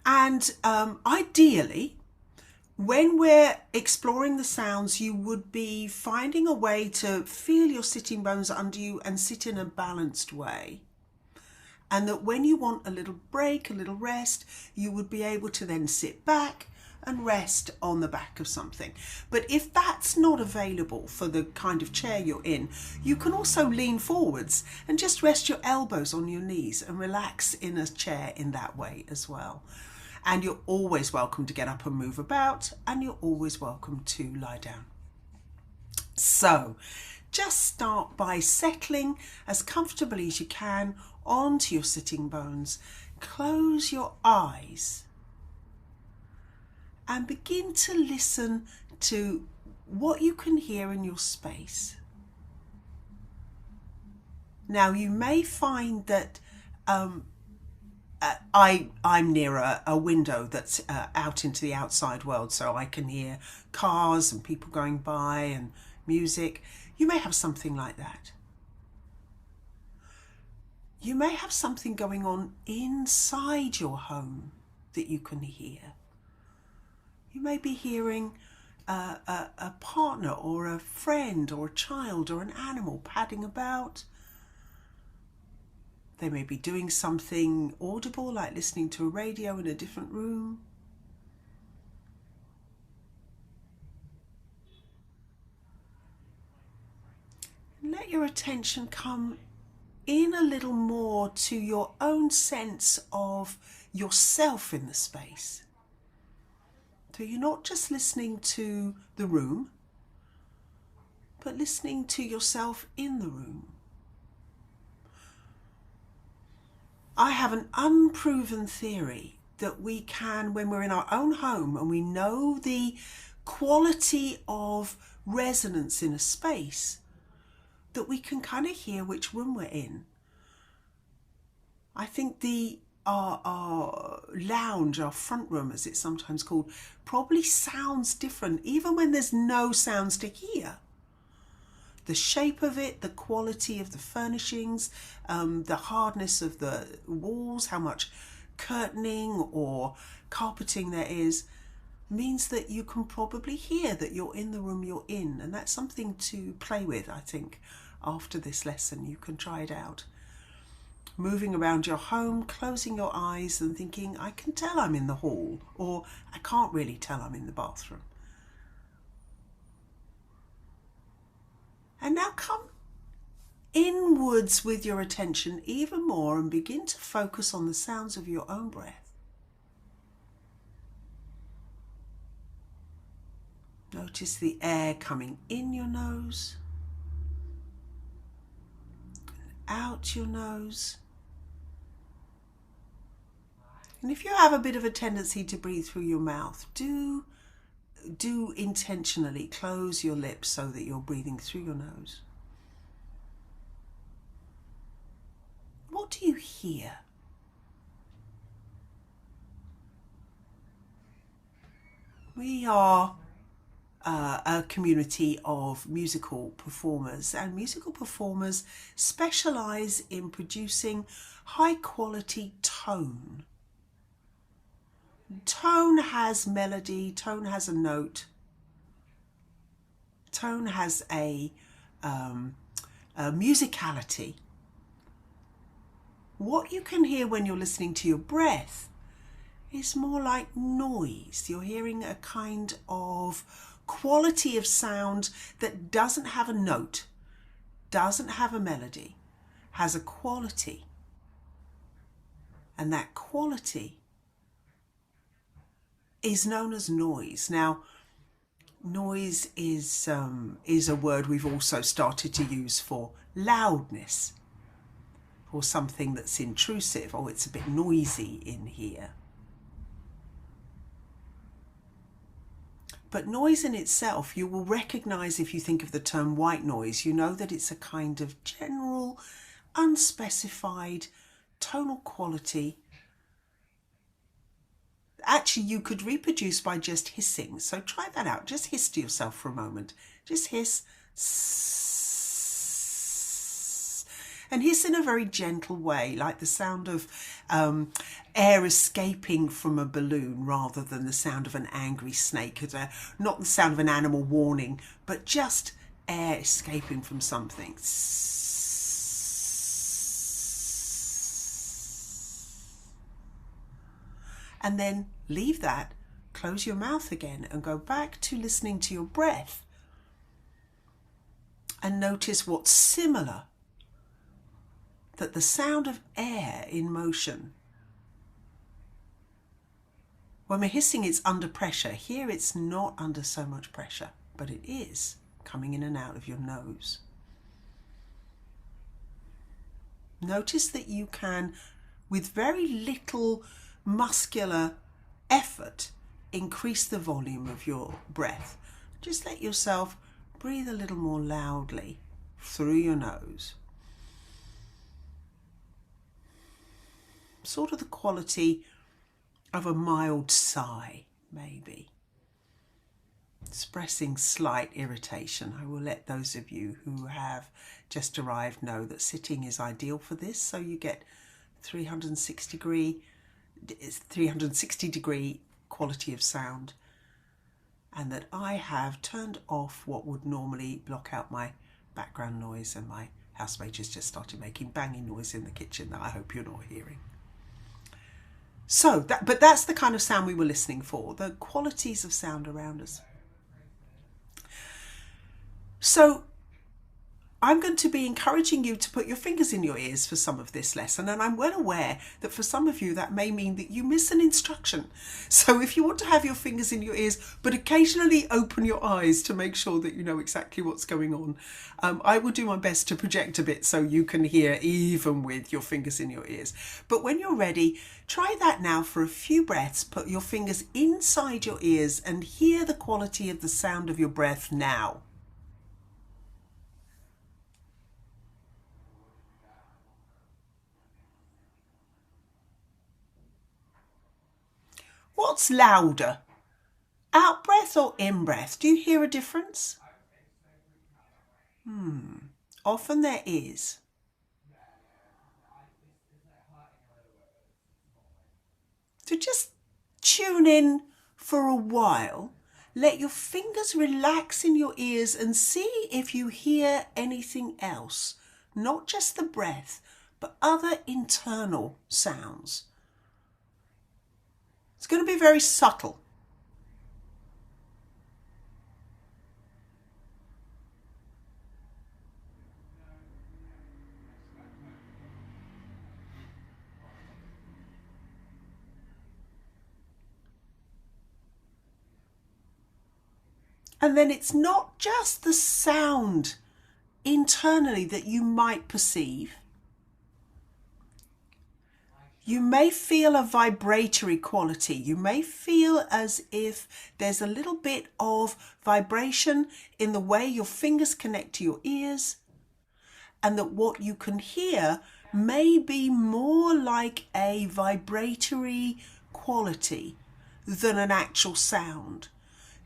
And ideally, when we're exploring the sounds, you would be finding a way to feel your sitting bones under you and sit in a balanced way. And that when you want a little break, a little rest, you would be able to then sit back and rest on the back of something. But if that's not available for the kind of chair you're in, you can also lean forwards and just rest your elbows on your knees and relax in a chair in that way as well. And you're always welcome to get up and move about, and you're always welcome to lie down. So just start by settling as comfortably as you can onto your sitting bones. Close your eyes and begin to listen to what you can hear in your space. Now you may find that I'm near a window that's out into the outside world, so I can hear cars and people going by and music. You may have something like that. You may have something going on inside your home that you can hear. You may be hearing a partner or a friend or a child or an animal padding about. They may be doing something audible, like listening to a radio in a different room. And let your attention come in a little more to your own sense of yourself in the space. So you're not just listening to the room, but listening to yourself in the room. I have an unproven theory that we can, when we're in our own home and we know the quality of resonance in a space, that we can kind of hear which room we're in. I think our lounge, our front room as it's sometimes called, probably sounds different even when there's no sounds to hear. The shape of it, the quality of the furnishings, the hardness of the walls, how much curtaining or carpeting there is, means that you can probably hear that you're in the room you're in. And that's something to play with, I think, after this lesson. You can try it out. Moving around your home, closing your eyes and thinking, I can tell I'm in the hall, or I can't really tell I'm in the bathroom. And now come inwards with your attention even more and begin to focus on the sounds of your own breath. Notice the air coming in your nose, out your nose. And if you have a bit of a tendency to breathe through your mouth, do intentionally close your lips so that you're breathing through your nose. What do you hear? We are a community of musical performers, and musical performers specialize in producing high quality tone. Tone has melody, tone has a note, tone has a musicality. What you can hear when you're listening to your breath is more like noise. You're hearing a kind of quality of sound that doesn't have a note, doesn't have a melody, has a quality. And that quality is known as noise. Now, noise is a word we've also started to use for loudness, or something that's intrusive, or it's a bit noisy in here. But noise in itself, you will recognize if you think of the term white noise, you know that it's a kind of general, unspecified tonal quality. Actually, you could reproduce by just hissing. So try that out. Just hiss to yourself for a moment. Just hiss. And hiss in a very gentle way, like the sound of air escaping from a balloon rather than the sound of an angry snake. Not the sound of an animal warning, but just air escaping from something. And then leave that, close your mouth again and go back to listening to your breath. And notice what's similar, that the sound of air in motion. When we're hissing, it's under pressure. Here it's not under so much pressure, but it is coming in and out of your nose. Notice that you can, with very little muscular effort, increase the volume of your breath. Just let yourself breathe a little more loudly through your nose. Sort of the quality of a mild sigh, maybe. Expressing slight irritation. I will let those of you who have just arrived know that sitting is ideal for this, so you get 360 degree quality of sound, and that I have turned off what would normally block out my background noise, and my housemate has just started making banging noise in the kitchen that I hope you're not hearing. So, but that's the kind of sound we were listening for, the qualities of sound around us. So I'm going to be encouraging you to put your fingers in your ears for some of this lesson, and I'm well aware that for some of you that may mean that you miss an instruction. So if you want to have your fingers in your ears, but occasionally open your eyes to make sure that you know exactly what's going on, I will do my best to project a bit so you can hear even with your fingers in your ears. But when you're ready, try that now for a few breaths. Put your fingers inside your ears and hear the quality of the sound of your breath now. What's louder, out breath or in breath? Do you hear a difference? Often there is. So just tune in for a while. Let your fingers relax in your ears and see if you hear anything else. Not just the breath, but other internal sounds. It's going to be very subtle. And then it's not just the sound internally that you might perceive. You may feel a vibratory quality. You may feel as if there's a little bit of vibration in the way your fingers connect to your ears, and that what you can hear may be more like a vibratory quality than an actual sound.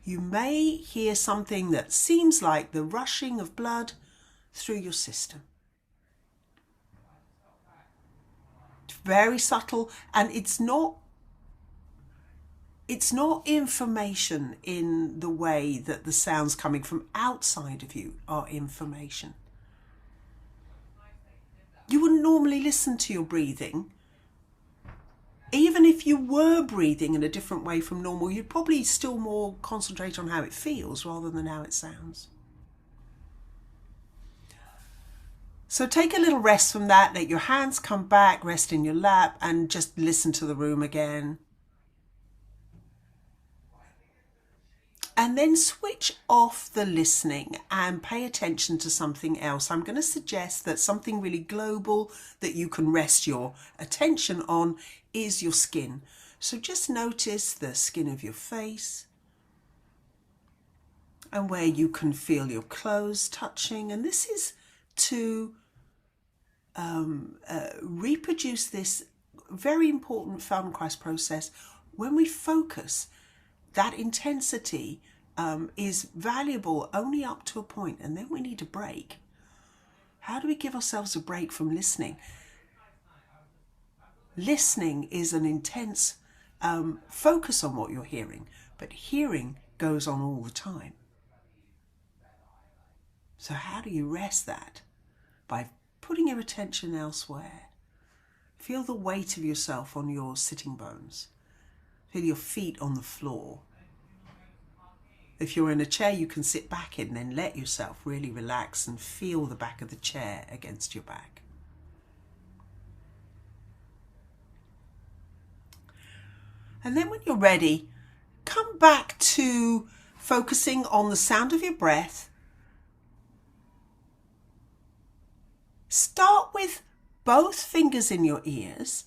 You may hear something that seems like the rushing of blood through your system. Very subtle, and it's not information in the way that the sounds coming from outside of you are information. You wouldn't normally listen to your breathing. Even if you were breathing in a different way from normal, you'd probably still more concentrate on how it feels rather than how it sounds. So take a little rest from that, let your hands come back, rest in your lap, and just listen to the room again. And then switch off the listening and pay attention to something else. I'm going to suggest that something really global that you can rest your attention on is your skin. So just notice the skin of your face and where you can feel your clothes touching. And this is to reproduce this very important Feldenkrais process. When we focus, that intensity is valuable only up to a point, and then we need a break. How do we give ourselves a break from listening? Listening is an intense focus on what you're hearing, but hearing goes on all the time. So how do you rest that? By putting your attention elsewhere. Feel the weight of yourself on your sitting bones. Feel your feet on the floor. If you're in a chair you can sit back in, then let yourself really relax and feel the back of the chair against your back. And then when you're ready, come back to focusing on the sound of your breath. Start with both fingers in your ears.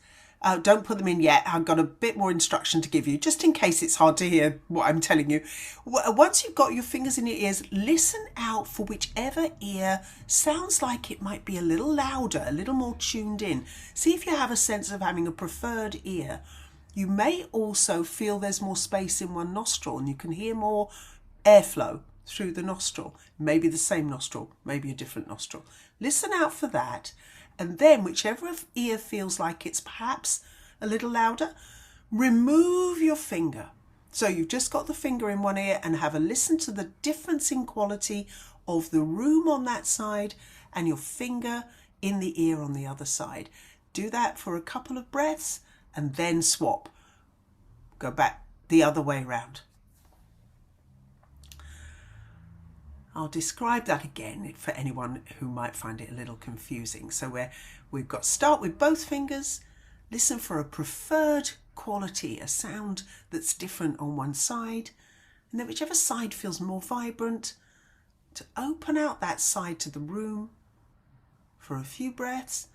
Don't put them in yet. I've got a bit more instruction to give you, just in case it's hard to hear what I'm telling you. Once you've got your fingers in your ears, listen out for whichever ear sounds like it might be a little louder, a little more tuned in. See if you have a sense of having a preferred ear. You may also feel there's more space in one nostril and you can hear more airflow through the nostril. Maybe the same nostril, maybe a different nostril. Listen out for that. And then whichever ear feels like it's perhaps a little louder, remove your finger. So you've just got the finger in one ear and have a listen to the difference in quality of the room on that side and your finger in the ear on the other side. Do that for a couple of breaths and then swap. Go back the other way around. I'll describe that again for anyone who might find it a little confusing. So we've got start with both fingers, listen for a preferred quality, a sound that's different on one side, and then whichever side feels more vibrant, to open out that side to the room for a few breaths,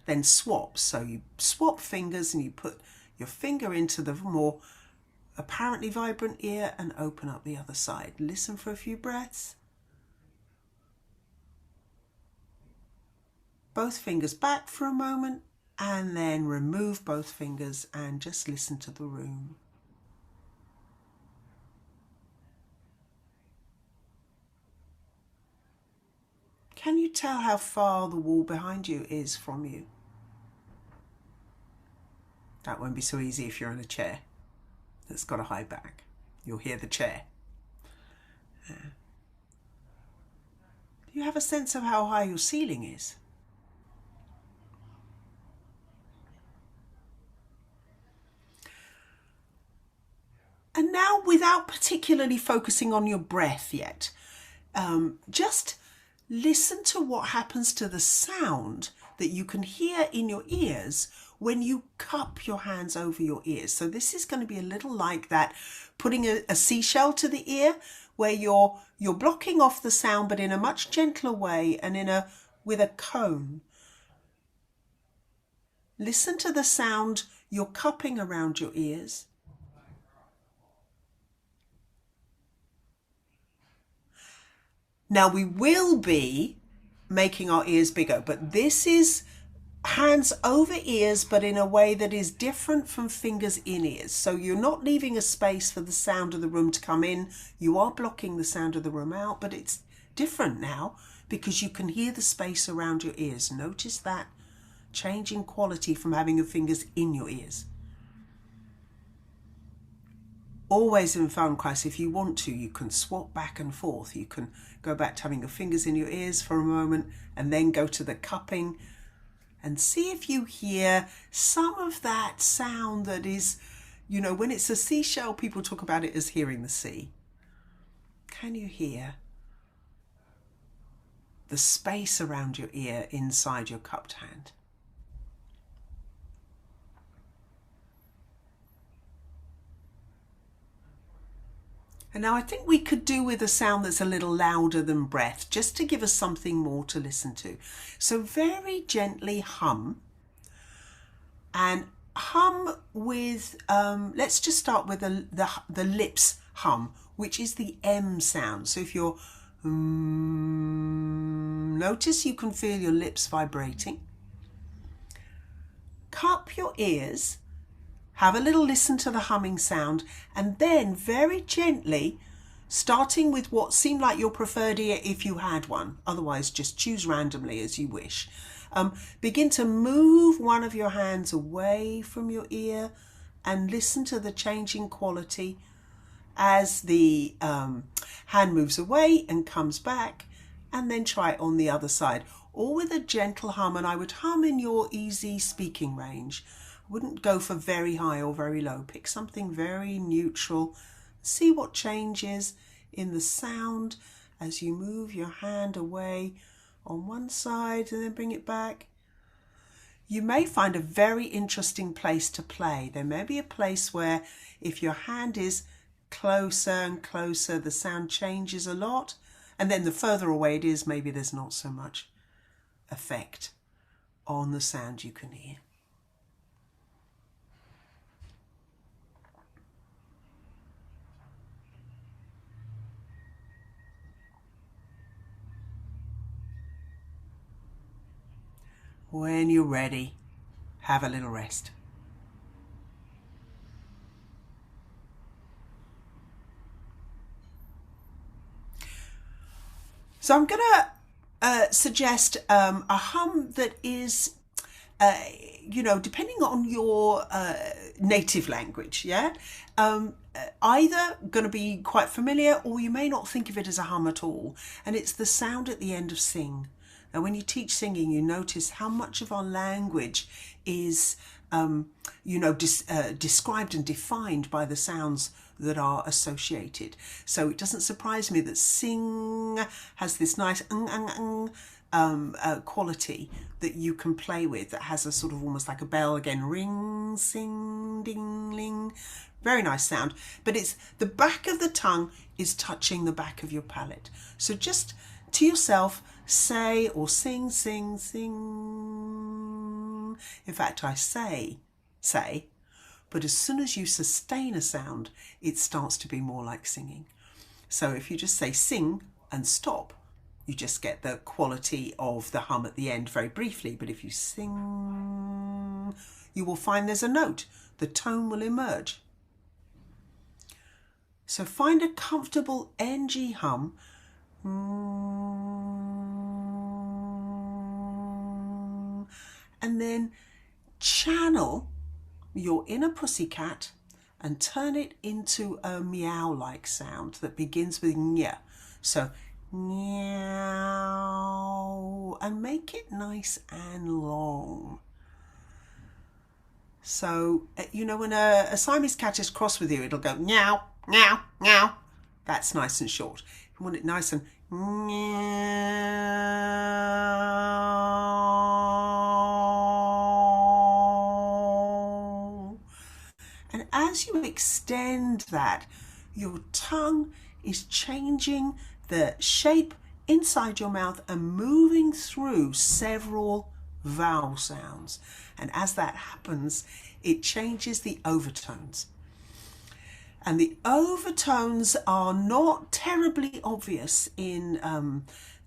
then swap. So you swap fingers and you put your finger into the more apparently vibrant ear and open up the other side. Listen for a few breaths. Both fingers back for a moment and then remove both fingers and just listen to the room. Can you tell how far the wall behind you is from you? That won't be so easy if you're in a chair that's got a high back. You'll hear the chair. Do you have a sense of how high your ceiling is? And now, without particularly focusing on your breath yet, just listen to what happens to the sound that you can hear in your ears when you cup your hands over your ears. So this is going to be a little like that, putting a seashell to the ear, where you're blocking off the sound, but in a much gentler way and with a cone. Listen to the sound you're cupping around your ears. Now we will be making our ears bigger, but this is hands over ears, but in a way that is different from fingers in ears. So you're not leaving a space for the sound of the room to come in. You are blocking the sound of the room out, but it's different now because you can hear the space around your ears. Notice that change in quality from having your fingers in your ears. Always in Feldenkrais, if you want to, you can swap back and forth. You can go back to having your fingers in your ears for a moment and then go to the cupping and see if you hear some of that sound that is, you know, when it's a seashell, people talk about it as hearing the sea. Can you hear the space around your ear inside your cupped hand? And now I think we could do with a sound that's a little louder than breath, just to give us something more to listen to. So very gently hum, and hum with, let's just start with the lips hum, which is the M sound. So if you're, notice you can feel your lips vibrating. Cup your ears. Have a little listen to the humming sound, and then very gently starting with what seemed like your preferred ear if you had one. Otherwise, just choose randomly as you wish. Begin to move one of your hands away from your ear and listen to the changing quality as the hand moves away and comes back, and then try it on the other side, all with a gentle hum. And I would hum in your easy speaking range. I wouldn't go for very high or very low. Pick something very neutral. See what changes in the sound as you move your hand away on one side and then bring it back. You may find a very interesting place to play. There may be a place where if your hand is closer and closer, the sound changes a lot, and then the further away it is, maybe there's not so much effect on the sound you can hear. When you're ready, have a little rest. So I'm going to suggest a hum that is, depending on your native language, yeah? Either going to be quite familiar, or you may not think of it as a hum at all. And it's the sound at the end of sing. Now, when you teach singing, you notice how much of our language is, described and defined by the sounds that are associated. So it doesn't surprise me that sing has this nice quality that you can play with, that has a sort of almost like a bell again, ring, sing, ding, ling. Very nice sound, but it's the back of the tongue is touching the back of your palate. So just to yourself, say or sing, sing, sing. In fact, I say, but as soon as you sustain a sound, it starts to be more like singing. So if you just say sing and stop, you just get the quality of the hum at the end very briefly. But if you sing, you will find there's a note. The tone will emerge. So find a comfortable NG hum. And then channel your inner pussycat and turn it into a meow-like sound that begins with nya. So meow, and make it nice and long. So, when a Siamese cat is cross with you, it'll go meow, meow, meow. That's nice and short. If you want it nice and meow. And as you extend that, your tongue is changing the shape inside your mouth and moving through several vowel sounds. And as that happens, it changes the overtones. And the overtones are not terribly obvious in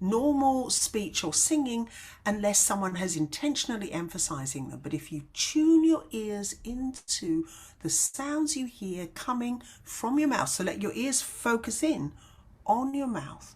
normal speech or singing unless someone has intentionally emphasizing them. But if you tune your ears into the sounds you hear coming from your mouth, so let your ears focus in on your mouth,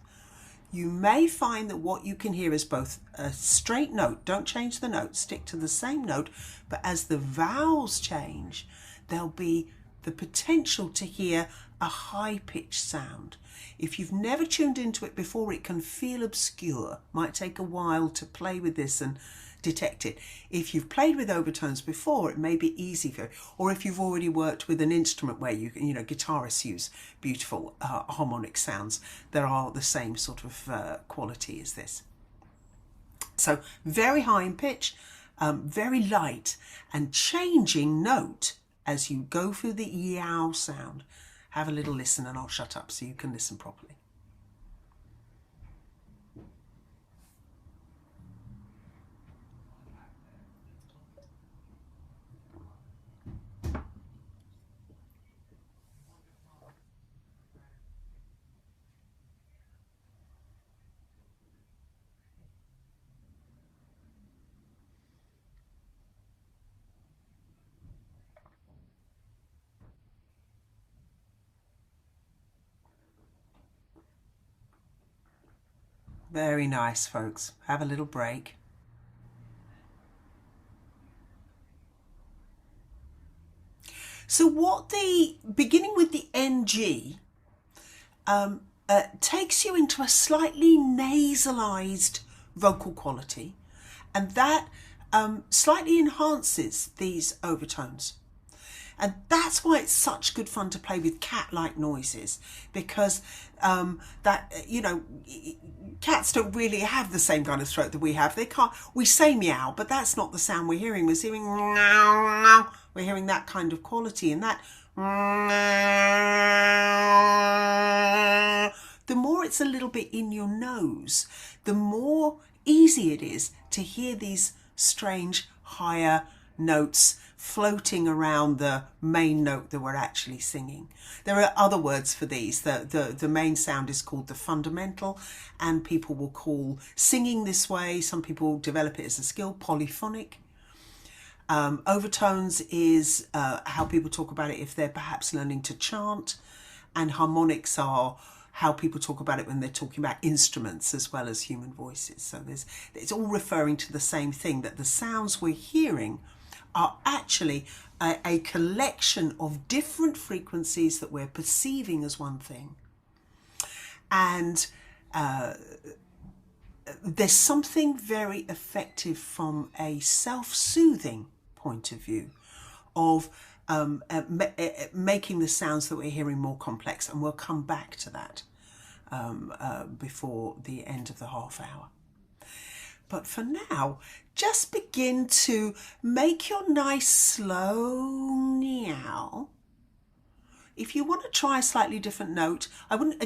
you may find that what you can hear is both a straight note, don't change the note, stick to the same note, but as the vowels change, there'll be the potential to hear a high-pitched sound. If you've never tuned into it before, it can feel obscure. Might take a while to play with this and detect it. If you've played with overtones before, it may be easy for you. Or if you've already worked with an instrument where guitarists use beautiful harmonic sounds, there are the same sort of quality as this. So very high in pitch, very light, and changing note as you go through the yow sound. Have a little listen and I'll shut up so you can listen properly. Very nice, folks. Have a little break. So beginning with the NG, takes you into a slightly nasalized vocal quality, and that slightly enhances these overtones. And that's why it's such good fun to play with cat-like noises, because cats don't really have the same kind of throat that we have. They can't. We say meow, but that's not the sound we're hearing. We're hearing meow. We're hearing that kind of quality, and that. The more it's a little bit in your nose, the more easy it is to hear these strange higher notes floating around the main note that we're actually singing. There are other words for these. The main sound is called the fundamental, and people will call singing this way, some people develop it as a skill, polyphonic. Overtones is how people talk about it if they're perhaps learning to chant, and harmonics are how people talk about it when they're talking about instruments as well as human voices. So it's all referring to the same thing, that the sounds we're hearing are actually a collection of different frequencies that we're perceiving as one thing. And there's something very effective from a self-soothing point of view of making the sounds that we're hearing more complex, and we'll come back to that before the end of the half hour. But for now, just begin to make your nice slow meow. If you want to try a slightly different note, I wouldn't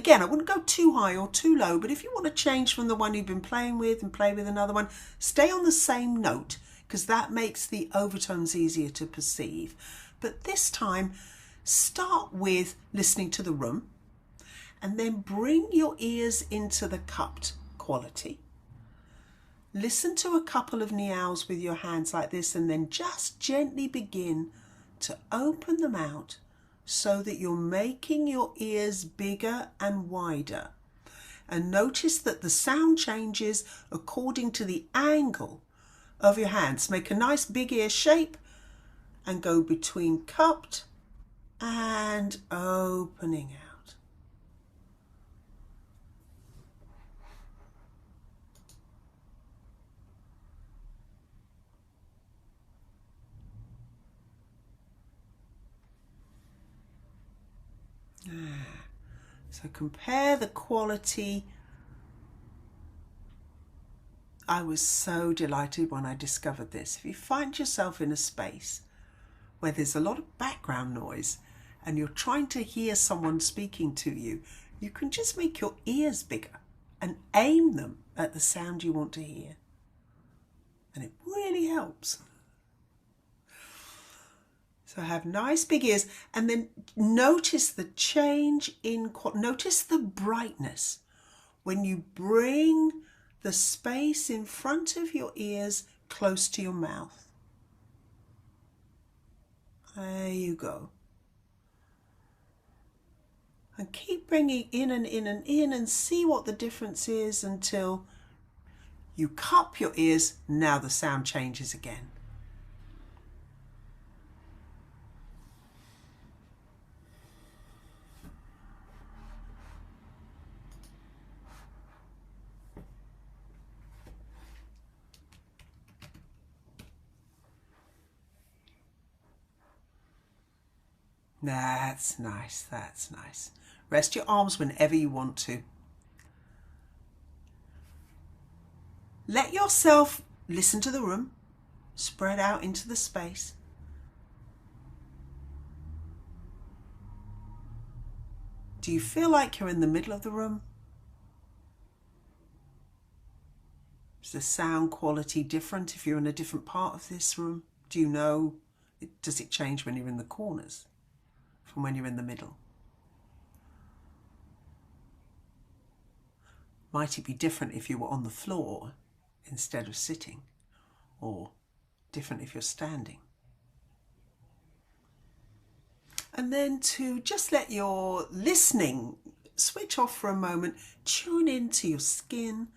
go too high or too low, but if you want to change from the one you've been playing with and play with another one, stay on the same note, because that makes the overtones easier to perceive. But this time, start with listening to the room, and then bring your ears into the cupped quality. Listen to a couple of meows with your hands like this, and then just gently begin to open them out so that you're making your ears bigger and wider. And notice that the sound changes according to the angle of your hands. Make a nice big ear shape and go between cupped and opening out. So compare the quality. I was so delighted when I discovered this. If you find yourself in a space where there's a lot of background noise and you're trying to hear someone speaking to you, you can just make your ears bigger and aim them at the sound you want to hear. And it really helps. So have nice big ears, and then notice the change notice the brightness when you bring the space in front of your ears close to your mouth. There you go. And keep bringing in and in and in, and see what the difference is until you cup your ears. Now the sound changes again. That's nice, that's nice. Rest your arms whenever you want to. Let yourself listen to the room, spread out into the space. Do you feel like you're in the middle of the room? Is the sound quality different if you're in a different part of this room? Do you know, does it change when you're in the corners from when you're in the middle? Might it be different if you were on the floor instead of sitting, or different if you're standing? And then to just let your listening switch off for a moment, tune into your skin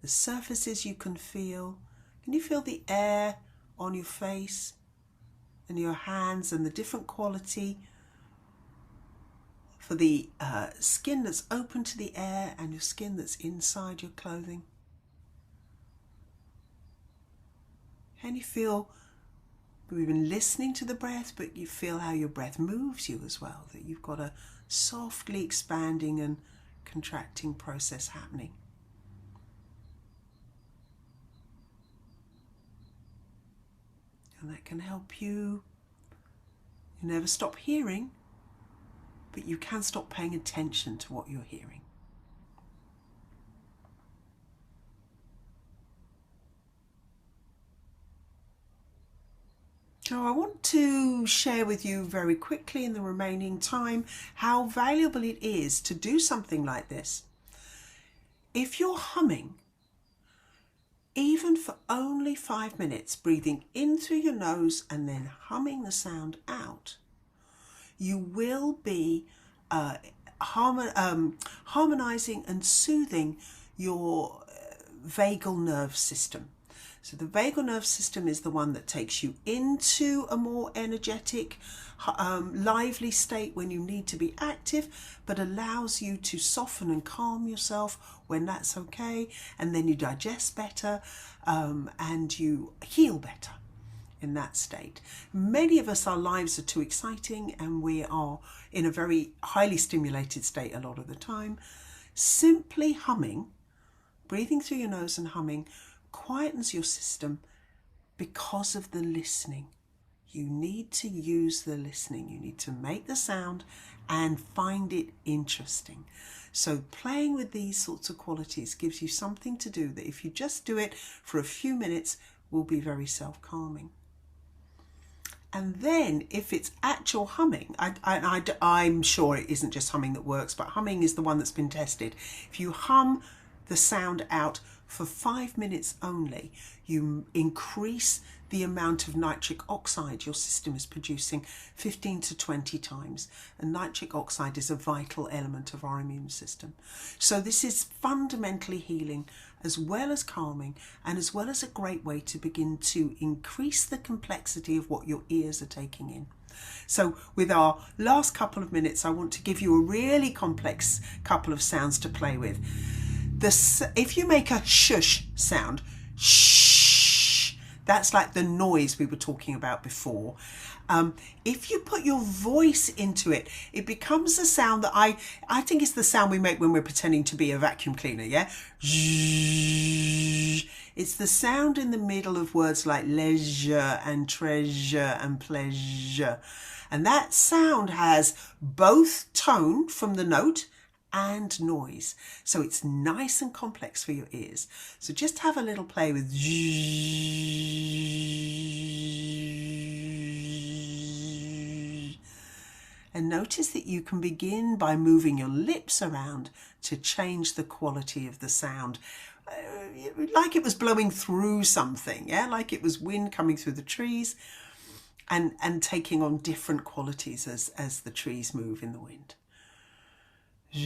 the surfaces you can feel. Can you feel the air on your face and your hands and the different quality for the skin that's open to the air and your skin that's inside your clothing? Can you feel, we've been listening to the breath, but you feel how your breath moves you as well, that you've got a softly expanding and contracting process happening. And that can help you. You never stop hearing, but you can stop paying attention to what you're hearing. So I want to share with you very quickly in the remaining time how valuable it is to do something like this. If you're humming, even for only 5 minutes, breathing in through your nose and then humming the sound out, you will be harmonizing and soothing your vagal nerve system. So the vagal nerve system is the one that takes you into a more energetic, lively state when you need to be active, but allows you to soften and calm yourself when that's okay, and then you digest better and you heal better in that state. Many of us, our lives are too exciting and we are in a very highly stimulated state a lot of the time. Simply humming, breathing through your nose and humming, quietens your system because of the listening. You need to use the listening. You need to make the sound and find it interesting. So playing with these sorts of qualities gives you something to do that if you just do it for a few minutes will be very self-calming. And then if it's actual humming, I'm sure it isn't just humming that works, but humming is the one that's been tested. If you hum the sound out for 5 minutes only, you increase the amount of nitric oxide your system is producing 15 to 20 times. And nitric oxide is a vital element of our immune system. So this is fundamentally healing as well as calming, and as well as a great way to begin to increase the complexity of what your ears are taking in. So with our last couple of minutes, I want to give you a really complex couple of sounds to play with. If you make a shush sound, shh, that's like the noise we were talking about before. If you put your voice into it, it becomes a sound that I think it's the sound we make when we're pretending to be a vacuum cleaner, yeah? It's the sound in the middle of words like leisure and treasure and pleasure. And that sound has both tone from the note and noise. So it's nice and complex for your ears. So just have a little play with and notice that you can begin by moving your lips around to change the quality of the sound. Like it was blowing through something, yeah? Like it was wind coming through the trees and taking on different qualities as the trees move in the wind. You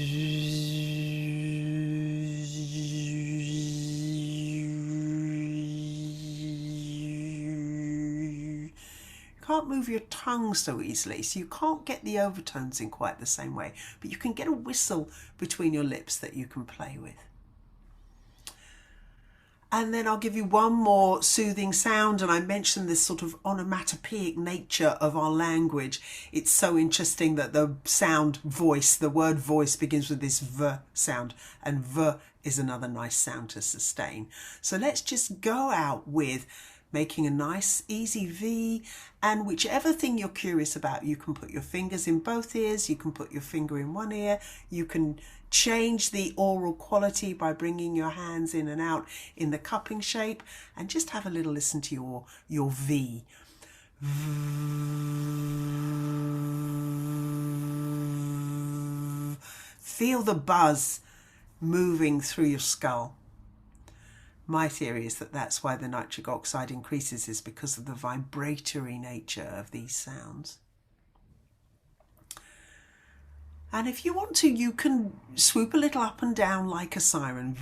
can't move your tongue so easily, so you can't get the overtones in quite the same way, but you can get a whistle between your lips that you can play with. And then I'll give you one more soothing sound, and I mentioned this sort of onomatopoeic nature of our language. It's so interesting that the sound voice, the word voice, begins with this V sound, and V is another nice sound to sustain. So let's just go out with making a nice easy V, and whichever thing you're curious about, you can put your fingers in both ears, you can put your finger in one ear, you can change the oral quality by bringing your hands in and out in the cupping shape, and just have a little listen to your V. Feel the buzz moving through your skull. My theory is that that's why the nitric oxide increases, is because of the vibratory nature of these sounds. And if you want to, you can swoop a little up and down like a siren.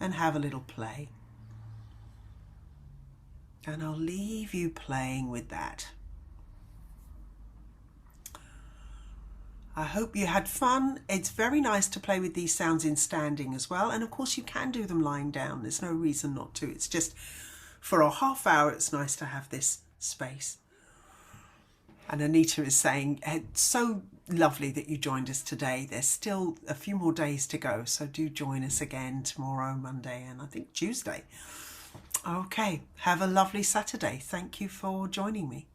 and have a little play. And I'll leave you playing with that. I hope you had fun. It's very nice to play with these sounds in standing as well. And of course you can do them lying down. There's no reason not to. It's just for a half hour, it's nice to have this space. And Anita is saying, it's so lovely that you joined us today. There's still a few more days to go. So do join us again tomorrow, Monday, and I think Tuesday. Okay, have a lovely Saturday. Thank you for joining me.